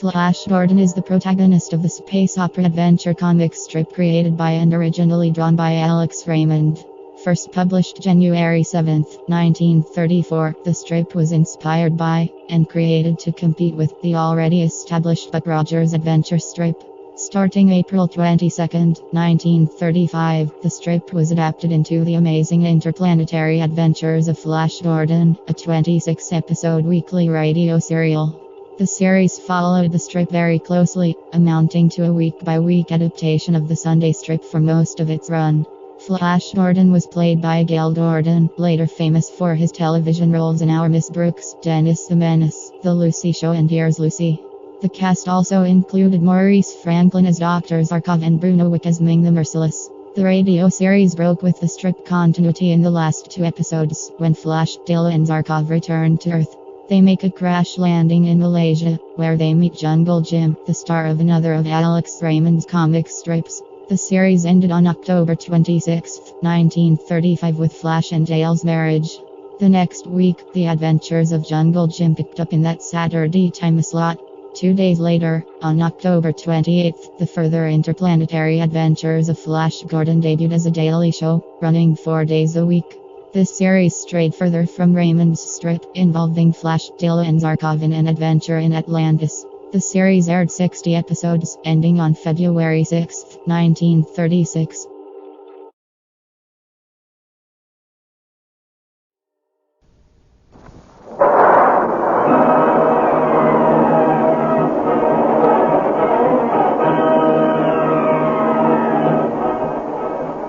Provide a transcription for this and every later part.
Flash Gordon is the protagonist of the space opera adventure comic strip created by and originally drawn by Alex Raymond. First published January 7, 1934, the strip was inspired by and created to compete with the already established Buck Rogers adventure strip. Starting April 22, 1935, the strip was adapted into The Amazing Interplanetary Adventures of Flash Gordon, a 26-episode weekly radio serial. The series followed the strip very closely, amounting to a week-by-week adaptation of the Sunday strip for most of its run. Flash Gordon was played by Gale Gordon, later famous for his television roles in Our Miss Brooks, Dennis the Menace, The Lucy Show and Here's Lucy. The cast also included Maurice Franklin as Dr. Zarkov and Bruno Wick as Ming the Merciless. The radio series broke with the strip continuity in the last 2 episodes, when Flash, Dale and Zarkov return to Earth. They make a crash landing in Malaysia, where they meet Jungle Jim, the star of another of Alex Raymond's comic strips. The series ended on October 26, 1935 with Flash and Dale's marriage. The next week, the adventures of Jungle Jim picked up in that Saturday time slot. 2 days later, on October 28, the further interplanetary adventures of Flash Gordon debuted as a daily show, running 4 days a week. This series strayed further from Raymond's strip, involving Flash, Dale and Zarkov in an adventure in Atlantis. The series aired 60 episodes, ending on February 6, 1936.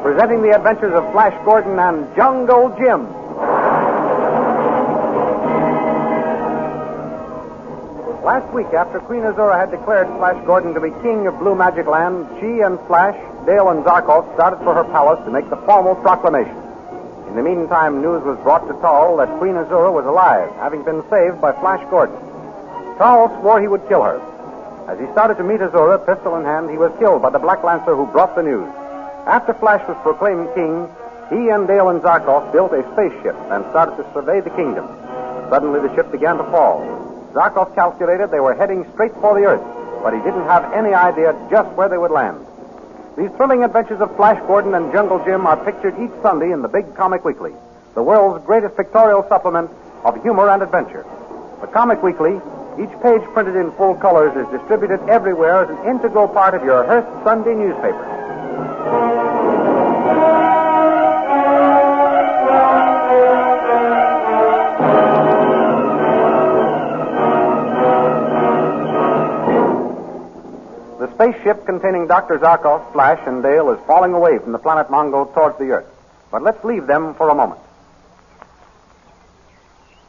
Presenting the adventures of Flash Gordon and Jungle Jim. Last week, after Queen Azura had declared Flash Gordon to be king of Blue Magic Land, she and Flash, Dale and Zarkov started for her palace to make the formal proclamation. In the meantime, news was brought to Tall that Queen Azura was alive, having been saved by Flash Gordon. Tall swore he would kill her. As he started to meet Azura, pistol in hand, he was killed by the Black Lancer who brought the news. After Flash was proclaimed king, he and Dale and Zarkov built a spaceship and started to survey the kingdom. Suddenly the ship began to fall. Zarkov calculated they were heading straight for the Earth, but he didn't have any idea just where they would land. These thrilling adventures of Flash Gordon and Jungle Jim are pictured each Sunday in the Big Comic Weekly, the world's greatest pictorial supplement of humor and adventure. The Comic Weekly, each page printed in full colors, is distributed everywhere as an integral part of your Hearst Sunday newspaper. The spaceship containing Dr. Zarkov, Flash, and Dale is falling away from the planet Mongo towards the Earth. But let's leave them for a moment.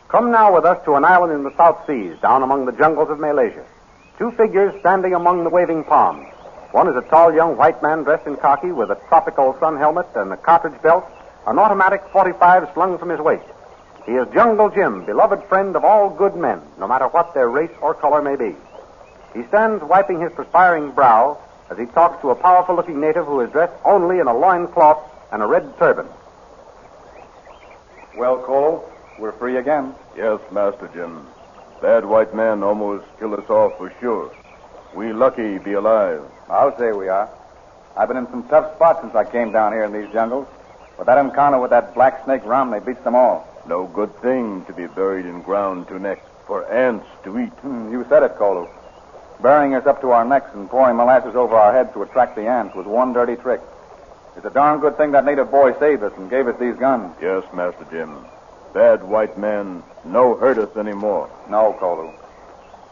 Come now with us to an island in the South Seas, down among the jungles of Malaysia. 2 figures standing among the waving palms. One is a tall young white man dressed in khaki with a tropical sun helmet and a cartridge belt, an automatic .45 slung from his waist. He is Jungle Jim, beloved friend of all good men, no matter what their race or color may be. He stands wiping his perspiring brow as he talks to a powerful-looking native who is dressed only in a loincloth and a red turban. Well, Cole, we're free again. Yes, Master Jim. Bad white man almost killed us off for sure. We lucky be alive. I'll say we are. I've been in some tough spots since I came down here in these jungles. But that encounter with that black snake Romney beats them all. No good thing to be buried in ground to neck for ants to eat. You said it, Colo. Burying us up to our necks and pouring molasses over our heads to attract the ants was one dirty trick. It's a darn good thing that native boy saved us and gave us these guns. Yes, Master Jim. Bad white man no hurt us anymore. No, Colo.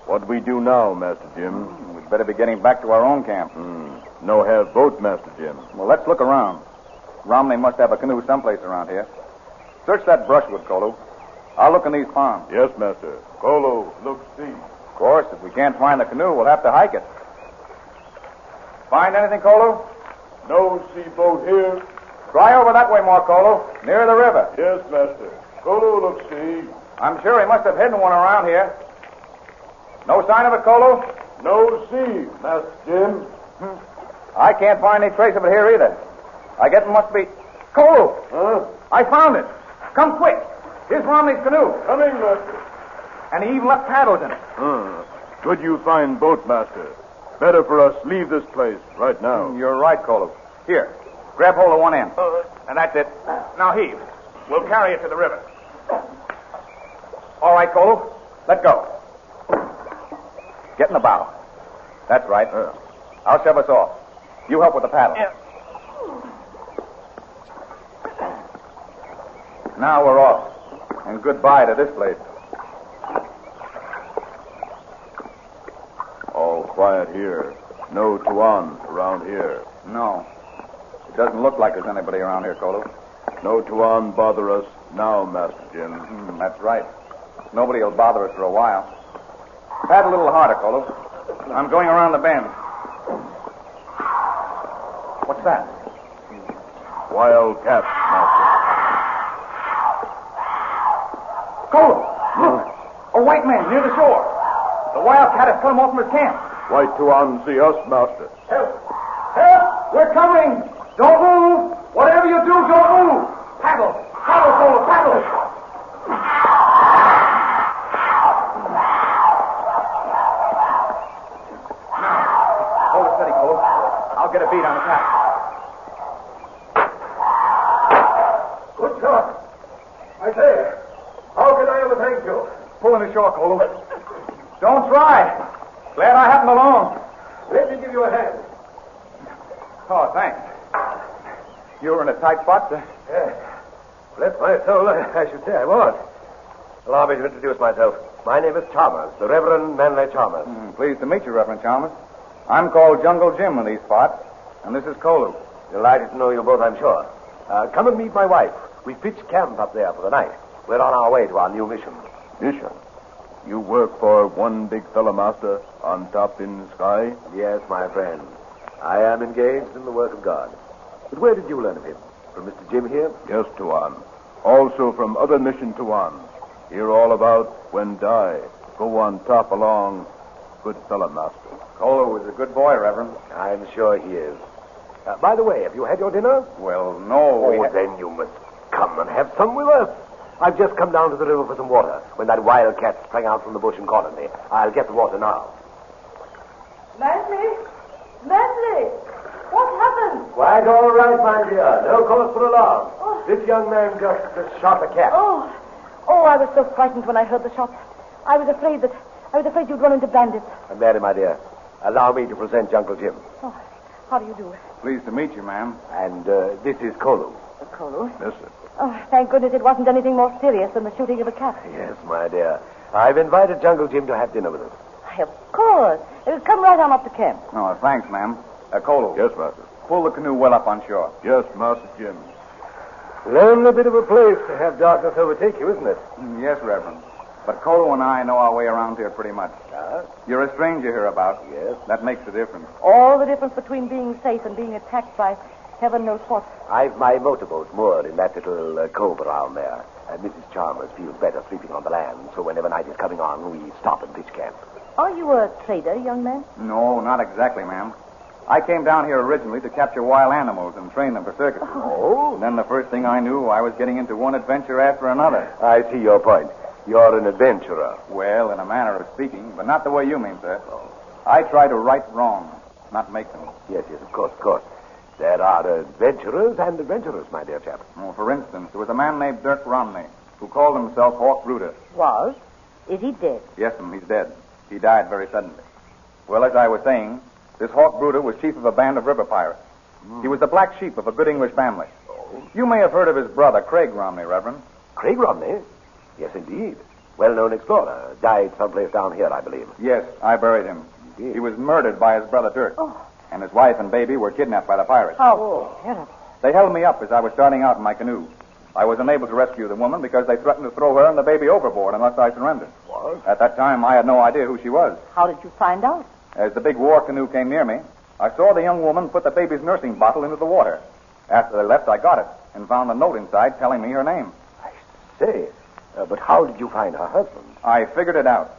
What we do now, Master Jim? We'd better be getting back to our own camp. No have boat, Master Jim. Well, let's look around. Romney must have a canoe someplace around here. Search that brushwood, Colo. I'll look in these ponds. Yes, Master. Colo, look, see. Of course, if we can't find the canoe, we'll have to hike it. Find anything, Colo? No sea boat here. Try over that way more, Colo, near the river. Yes, Master. Colo, look, see. I'm sure he must have hidden one around here. No sign of it, Colo? No sea, Master Jim. I can't find any trace of it here either. I guess it must be... Colo! Huh? I found it. Come quick. Here's Romney's canoe. Coming, Master. And he even left paddles in it. Should you find boat, Master, better for us leave this place right now. You're right, Kolu. Here, grab hold of one end. And that's it. Now heave. We'll carry it to the river. All right, Kolu. Let go. Get in the bow. That's right. I'll shove us off. You help with the paddle. Yeah. Now we're off. And goodbye to this place. All quiet here. No Tuan around here. No. It doesn't look like there's anybody around here, Kolu. No Tuan bother us now, Master Jim. That's right. Nobody will bother us for a while. Paddle a little harder, Kolu. I'm going around the bend. What's that? Wild cats, Master. Kolu! Look! A white man near the shore. The wildcat has come off from his camp. White Tuan see us, Master. Help! Help! We're coming! Don't move! Whatever you do, don't move! Paddle! Paddle, Kolu, paddle! Now, hold it steady, Kolu. I'll get a beat on the paddle. Good shot. I say, how can I ever thank you? Pull in the shore, Kolu. Don't try. Glad I happened along. Let me give you a hand. Oh, thanks. You were in a tight spot, sir. Bless my soul, I should say I was. Allow me to introduce myself. My name is Chalmers, the Reverend Manley Chalmers. Pleased to meet you, Reverend Chalmers. I'm called Jungle Jim in these parts, and this is Kolu. Delighted to know you both, I'm sure. Come and meet my wife. We pitched camp up there for the night. We're on our way to our new mission. Mission? You work for one big fella, Master, on top in the sky? Yes, my friend. I am engaged in the work of God. But where did you learn of him? From Mr. Jim here? Yes, Tuan. Also from other mission Tuan. Hear all about when die. Go on top along. Good fella, Master. Kolu is a good boy, Reverend. I'm sure he is. By the way, have you had your dinner? Well, no. Then you must come and have some with us. I've just come down to the river for some water when that wildcat sprang out from the bush and cornered me. I'll get the water now. Manley? Manley! What happened? Quite all right, my dear. No cause for alarm. This young man just shot a cat. Oh, I was so frightened when I heard the shots. I was afraid you'd run into bandits. Mary, my dear, allow me to present Jungle Jim. Oh, how do you do? Pleased to meet you, ma'am. And this is Kolu. Kolu? Yes, sir. Oh, thank goodness it wasn't anything more serious than the shooting of a cat. Yes, my dear. I've invited Jungle Jim to have dinner with us. Why, of course. It'll come right on up to camp. Oh, thanks, ma'am. Kolu. Yes, Master. Pull the canoe well up on shore. Yes, Master Jim. Lonely bit of a place to have darkness overtake you, isn't it? Yes, Reverend. But Kolu and I know our way around here pretty much. You're a stranger hereabouts. Yes. That makes a difference. All the difference between being safe and being attacked by heaven knows what. I've my motorboat moored in that little cove around there. Mrs. Chalmers feels better sleeping on the land, so whenever night is coming on, we stop and pitch camp. Are you a trader, young man? No, not exactly, ma'am. I came down here originally to capture wild animals and train them for circuses. Oh? And then the first thing I knew, I was getting into one adventure after another. I see your point. You're an adventurer. Well, in a manner of speaking, but not the way you mean, sir. I try to right wrongs, not make them. Yes, of course. There are adventurers and adventurers, my dear chap. Well, for instance, there was a man named Dirk Romney who called himself Hawk Bruder. Was? Is he dead? Yes, ma'am, he's dead. He died very suddenly. Well, as I was saying, this Hawk Bruder was chief of a band of river pirates. He was the black sheep of a good English family. You may have heard of his brother, Craig Romney, Reverend. Craig Romney? Yes, indeed. Well-known explorer. Died someplace down here, I believe. Yes, I buried him. Indeed. He was murdered by his brother Dirk. And his wife and baby were kidnapped by the pirates. How terrible. They held me up as I was starting out in my canoe. I was unable to rescue the woman because they threatened to throw her and the baby overboard unless I surrendered. What? At that time, I had no idea who she was. How did you find out? As the big war canoe came near me, I saw the young woman put the baby's nursing bottle into the water. After they left, I got it and found a note inside telling me her name. I say, but how did you find her husband? I figured it out.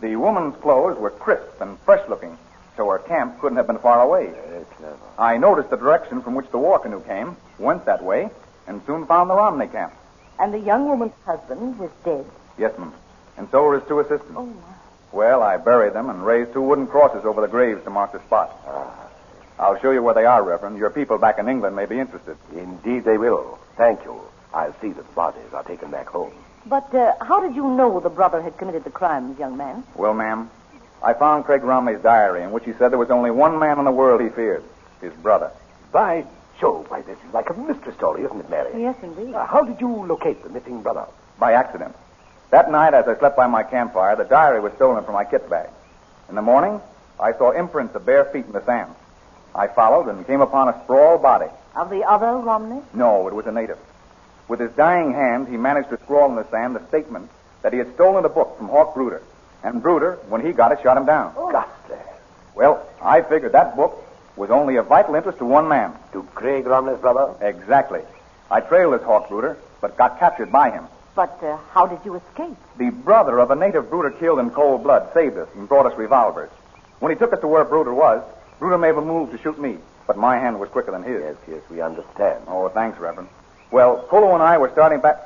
The woman's clothes were crisp and fresh-looking, so her camp couldn't have been far away. Very clever. I noticed the direction from which the war canoe came, went that way, and soon found the Romney camp. And the young woman's husband was dead. Yes, ma'am. And so were his two assistants. Oh, my. Well, I buried them and raised 2 wooden crosses over the graves to mark the spot. I'll show you where they are, Reverend. Your people back in England may be interested. Indeed they will. Thank you. I'll see that the bodies are taken back home. But how did you know the brother had committed the crimes, young man? Well, ma'am, I found Craig Romney's diary in which he said there was only one man in the world he feared, his brother. By Jove, why, this is like a mystery story, isn't it, Mary? Yes, indeed. How did you locate the missing brother? By accident. That night, as I slept by my campfire, the diary was stolen from my kit bag. In the morning, I saw imprints of bare feet in the sand. I followed and came upon a sprawled body. Of the other Romney? No, it was a native. With his dying hand, he managed to scrawl in the sand the statement that he had stolen a book from Hawk Bruder. And Bruder, when he got it, shot him down. Oh. Ghastly. Well, I figured that book was only of vital interest to one man. To Craig Romney's brother? Exactly. I trailed this Hawk Bruder, but got captured by him. But how did you escape? The brother of a native Bruder killed in cold blood saved us and brought us revolvers. When he took us to where Bruder was, Bruder made a move to shoot me, but my hand was quicker than his. Yes, we understand. Oh, thanks, Reverend. Well, Kolo and I were starting back...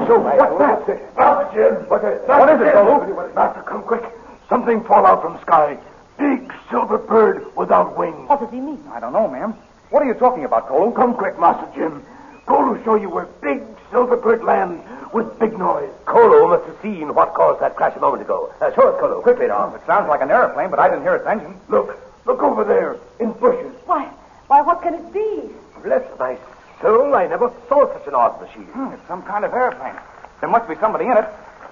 So, what's that? Master Jim! What is it, Kolo? Master, come quick. Something fall out from sky. Big silver bird without wings. What does he mean? I don't know, ma'am. What are you talking about, Kolo? Come quick, Master Jim. Kolo show you where big silver bird lands with big noise. Kolo must have seen what caused that crash a moment ago. Show us, Kolo, quickly now. It sounds like an airplane, but I didn't hear its engine. Look over there, in bushes. Why, what can it be? Bless my soul, I never saw such an odd machine. It's some kind of airplane. There must be somebody in it.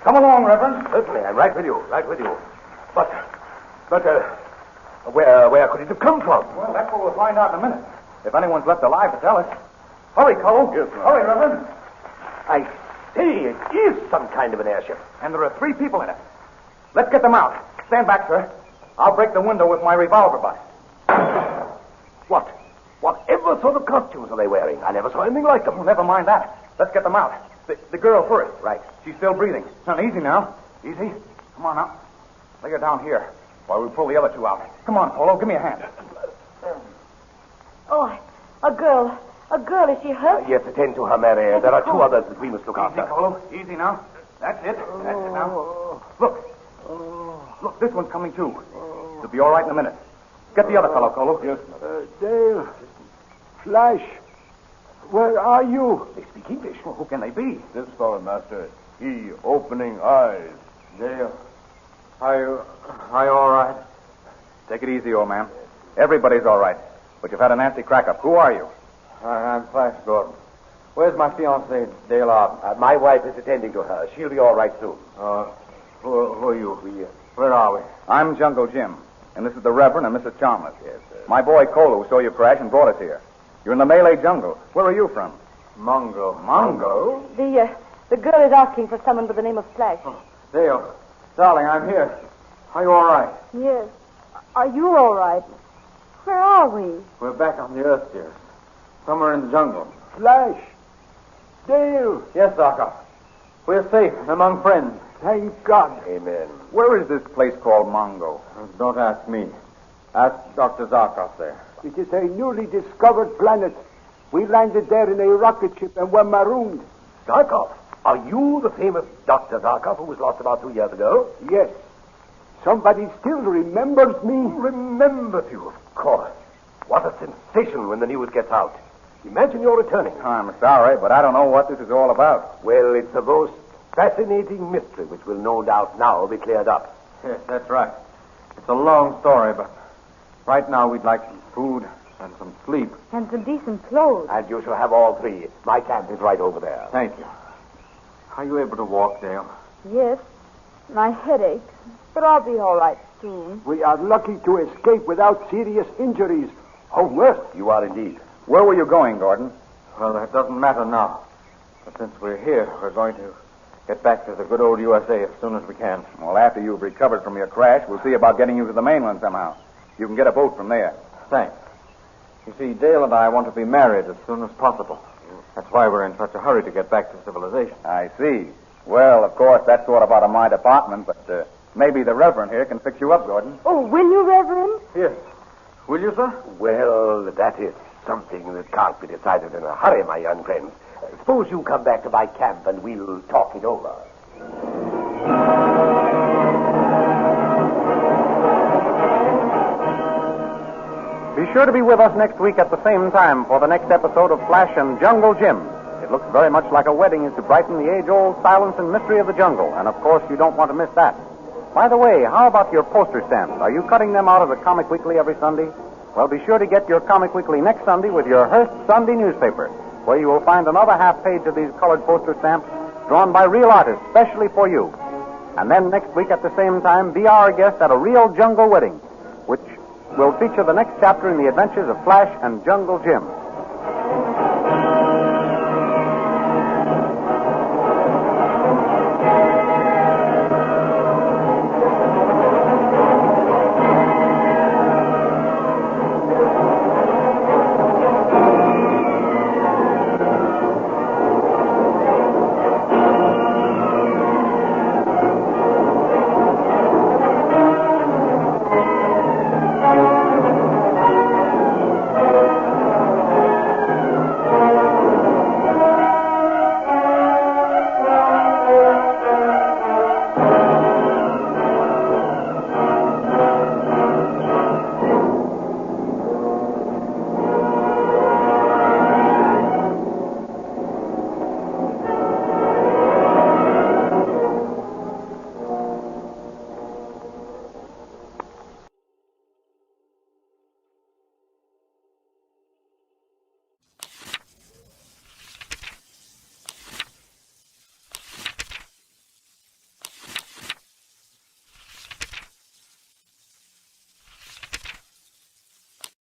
Come along, Reverend. Certainly, I'm right with you. But, where could it have come from? Well, that's what we'll find out in a minute. If anyone's left alive to tell us. Hurry, Kolo. Yes, sir. Hurry, Reverend. I say, it is some kind of an airship. And there are 3 people in it. Let's get them out. Stand back, sir. I'll break the window with my revolver butt. Whatever sort of costumes are they wearing? I never saw anything like them. Oh, never mind that. Let's get them out. The girl first. Right. She's still breathing. Now, easy now. Easy. Come on now. Lay her down here while we pull the other 2 out. Come on, Kolo. Give me a hand. Oh, a girl. A girl, is she hurt? Yes, attend to her, Mary. There are 2 others that we must look Easy, after. Kolo. Easy now. That's it. That's it now. Look, this one's coming too. She'll be all right in a minute. Get the other fellow, Kolo. Yes. Dale. Flash. Where are you? They speak English. Well, who can they be? This fellow, Master, he opening eyes. Dale. Are you all right? Take it easy, old man. Everybody's all right. But you've had a nasty crack-up. Who are you? I'm Flash Gordon. Where's my fiancée, Dale Arden? My wife is attending to her. She'll be all right soon. Who are you? Where are we? I'm Jungle Jim, and this is the Reverend and Mrs. Chalmers. Yes, sir. My boy Kolo saw you crash and brought us here. You're in the Malay jungle. Where are you from? Mongo. Mongo? The girl is asking for someone by the name of Flash. Dale. Darling, I'm here. Are you all right? Yes. Are you all right? Where are we? We're back on the earth, dear. Somewhere in the jungle. Flash. Dale. Yes, Zarkov. We're safe and among friends. Thank God. Amen. Where is this place called Mongo? Don't ask me. Ask Dr. Zarkov there. It is a newly discovered planet. We landed there in a rocket ship and were marooned. Zarkov, are you the famous Dr. Zarkov who was lost about 2 years ago? Yes. Somebody still remembers me. Remembers you, of course. What a sensation when the news gets out. Imagine you're returning. I'm sorry, but I don't know what this is all about. Well, it's a most fascinating mystery which will no doubt now be cleared up. Yes, that's right. It's a long story, but right now we'd like some food and some sleep. And some decent clothes. And you shall have all 3. My camp is right over there. Thank you. Are you able to walk, Dale? Yes. My head aches. But I'll be all right soon. We are lucky to escape without serious injuries or worse. You are indeed. Where were you going, Gordon? Well, that doesn't matter now. But since we're here, we're going to get back to the good old USA as soon as we can. Well, after you've recovered from your crash, we'll see about getting you to the mainland somehow. You can get a boat from there. Thanks. You see, Dale and I want to be married as soon as possible. That's why we're in such a hurry to get back to civilization. I see. Well, of course, that's sort of out of my department, but maybe the Reverend here can fix you up, Gordon. Oh, will you, Reverend? Yes. Will you, sir? Well, that is something that can't be decided in a hurry, my young friend. Suppose you come back to my camp and we'll talk it over. Be sure to be with us next week at the same time for the next episode of Flash and Jungle Jim. It looks very much like a wedding is to brighten the age-old silence and mystery of the jungle, and of course you don't want to miss that. By the way, how about your poster stamps? Are you cutting them out of the Comic Weekly every Sunday? Well, be sure to get your Comic Weekly next Sunday with your Hearst Sunday newspaper, where you will find another half page of these colored poster stamps drawn by real artists, specially for you. And then next week at the same time, be our guest at a real jungle wedding, which will feature the next chapter in the adventures of Flash and Jungle Jim.